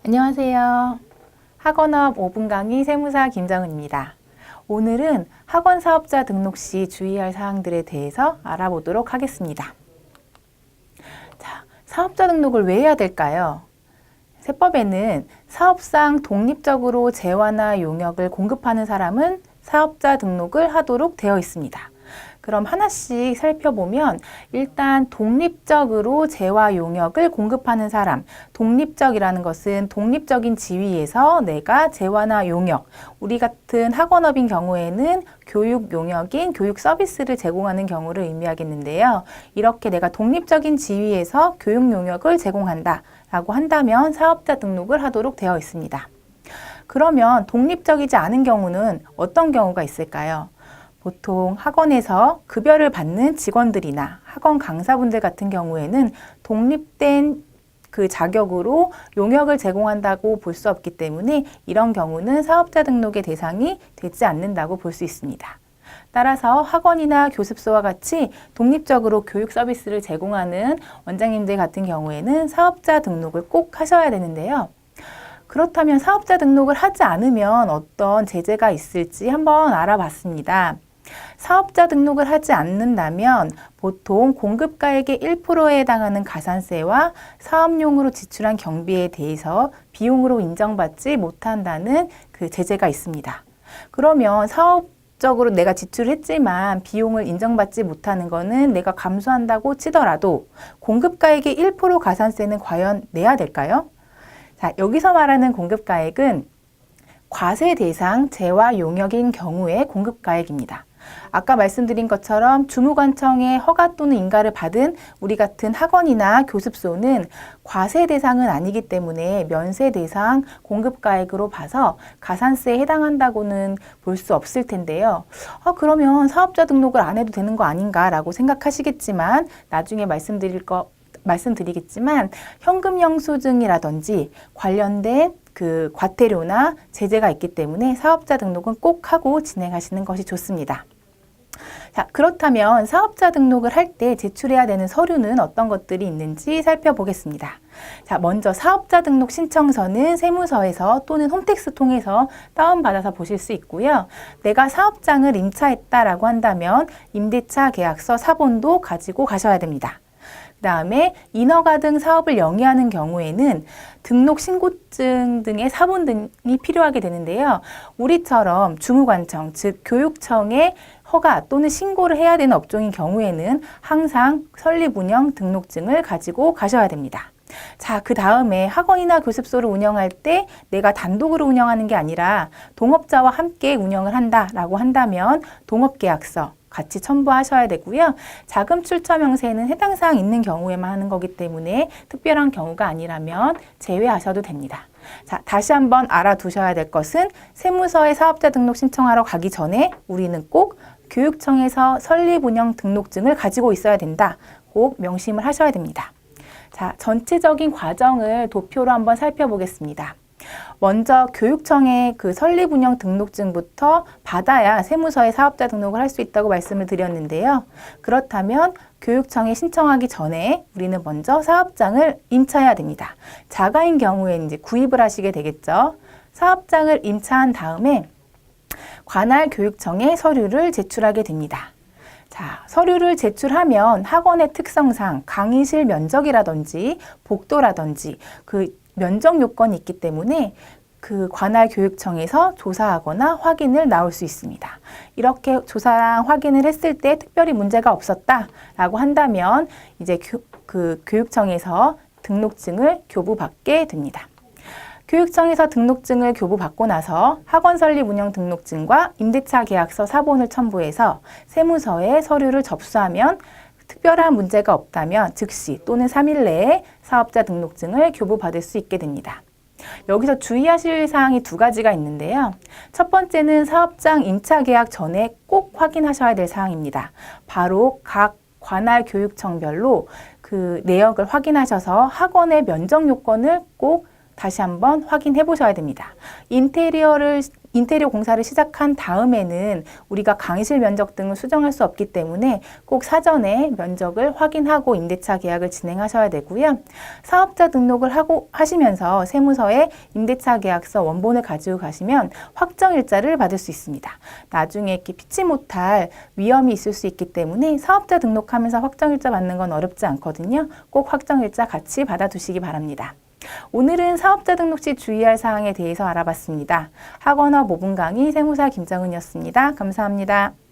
안녕하세요. 학원업 5분 강의 세무사 김정은입니다. 오늘은 학원 사업자 등록 시 주의할 사항들에 대해서 알아보도록 하겠습니다. 자, 사업자 등록을 왜 해야 될까요? 세법에는 사업상 독립적으로 재화나 용역을 공급하는 사람은 사업자 등록을 하도록 되어 있습니다. 그럼 하나씩 살펴보면 일단 독립적으로 재화 용역을 공급하는 사람, 독립적이라는 것은 독립적인 지위에서 내가 재화나 용역, 우리 같은 학원업인 경우에는 교육 용역인 교육 서비스를 제공하는 경우를 의미하겠는데요. 이렇게 내가 독립적인 지위에서 교육 용역을 제공한다 라고 한다면 사업자 등록을 하도록 되어 있습니다. 그러면 독립적이지 않은 경우는 어떤 경우가 있을까요? 보통 학원에서 급여를 받는 직원들이나 학원 강사분들 같은 경우에는 독립된 그 자격으로 용역을 제공한다고 볼 수 없기 때문에 이런 경우는 사업자 등록의 대상이 되지 않는다고 볼 수 있습니다. 따라서 학원이나 교습소와 같이 독립적으로 교육 서비스를 제공하는 원장님들 같은 경우에는 사업자 등록을 꼭 하셔야 되는데요. 그렇다면 사업자 등록을 하지 않으면 어떤 제재가 있을지 한번 알아봤습니다. 사업자 등록을 하지 않는다면 보통 공급가액의 1%에 해당하는 가산세와 사업용으로 지출한 경비에 대해서 비용으로 인정받지 못한다는 그 제재가 있습니다. 그러면 사업적으로 내가 지출했지만 비용을 인정받지 못하는 것은 내가 감수한다고 치더라도 공급가액의 1% 가산세는 과연 내야 될까요? 자, 여기서 말하는 공급가액은 과세 대상 재화 용역인 경우의 공급가액입니다. 아까 말씀드린 것처럼 주무관청의 허가 또는 인가를 받은 우리 같은 학원이나 교습소는 과세 대상은 아니기 때문에 면세 대상 공급가액으로 봐서 가산세에 해당한다고는 볼 수 없을 텐데요. 그러면 사업자 등록을 안 해도 되는 거 아닌가라고 생각하시겠지만 나중에 말씀드리겠지만 현금 영수증이라든지 관련된 그 과태료나 제재가 있기 때문에 사업자 등록은 꼭 하고 진행하시는 것이 좋습니다. 자, 그렇다면 사업자 등록을 할 때 제출해야 되는 서류는 어떤 것들이 있는지 살펴보겠습니다. 자, 먼저 사업자 등록 신청서는 세무서에서 또는 홈택스 통해서 다운받아서 보실 수 있고요. 내가 사업장을 임차했다라고 한다면 임대차 계약서 사본도 가지고 가셔야 됩니다. 그 다음에 인허가 등 사업을 영위하는 경우에는 등록 신고증 등의 사본 등이 필요하게 되는데요. 우리처럼 주무관청, 즉 교육청에 허가 또는 신고를 해야 되는 업종인 경우에는 항상 설립운영 등록증을 가지고 가셔야 됩니다. 자, 그 다음에 학원이나 교습소를 운영할 때 내가 단독으로 운영하는 게 아니라 동업자와 함께 운영을 한다라고 한다면 동업계약서 같이 첨부하셔야 되고요. 자금 출처 명세는 해당 사항 있는 경우에만 하는 거기 때문에 특별한 경우가 아니라면 제외하셔도 됩니다. 자, 다시 한번 알아두셔야 될 것은 세무서에 사업자 등록 신청하러 가기 전에 우리는 꼭 교육청에서 설립운영 등록증을 가지고 있어야 된다. 꼭 명심을 하셔야 됩니다. 자, 전체적인 과정을 도표로 한번 살펴보겠습니다. 먼저 교육청의 그 설립운영 등록증부터 받아야 세무서에 사업자 등록을 할 수 있다고 말씀을 드렸는데요. 그렇다면 교육청에 신청하기 전에 우리는 먼저 사업장을 임차해야 됩니다. 자가인 경우에는 이제 구입을 하시게 되겠죠. 사업장을 임차한 다음에 관할 교육청에 서류를 제출하게 됩니다. 자, 서류를 제출하면 학원의 특성상 강의실 면적이라든지 복도라든지 그 면적 요건이 있기 때문에 그 관할 교육청에서 조사하거나 확인을 나올 수 있습니다. 이렇게 조사랑 확인을 했을 때 특별히 문제가 없었다라고 한다면 이제 그 교육청에서 등록증을 교부받게 됩니다. 교육청에서 등록증을 교부받고 나서 학원 설립 운영 등록증과 임대차 계약서 사본을 첨부해서 세무서에 서류를 접수하면 특별한 문제가 없다면 즉시 또는 3일 내에 사업자 등록증을 교부받을 수 있게 됩니다. 여기서 주의하실 사항이 두 가지가 있는데요. 첫 번째는 사업장 임차 계약 전에 꼭 확인하셔야 될 사항입니다. 바로 각 관할 교육청별로 그 내역을 확인하셔서 학원의 면적 요건을 꼭 다시 한번 확인해 보셔야 됩니다. 인테리어 공사를 시작한 다음에는 우리가 강의실 면적 등을 수정할 수 없기 때문에 꼭 사전에 면적을 확인하고 임대차 계약을 진행하셔야 되고요. 사업자 등록을 하시면서 세무서에 임대차 계약서 원본을 가지고 가시면 확정일자를 받을 수 있습니다. 나중에 이렇게 피치 못할 위험이 있을 수 있기 때문에 사업자 등록하면서 확정일자 받는 건 어렵지 않거든요. 꼭 확정일자 같이 받아두시기 바랍니다. 오늘은 사업자 등록 시 주의할 사항에 대해서 알아봤습니다. 학원어 모분 강의 세무사 김정은이었습니다. 감사합니다.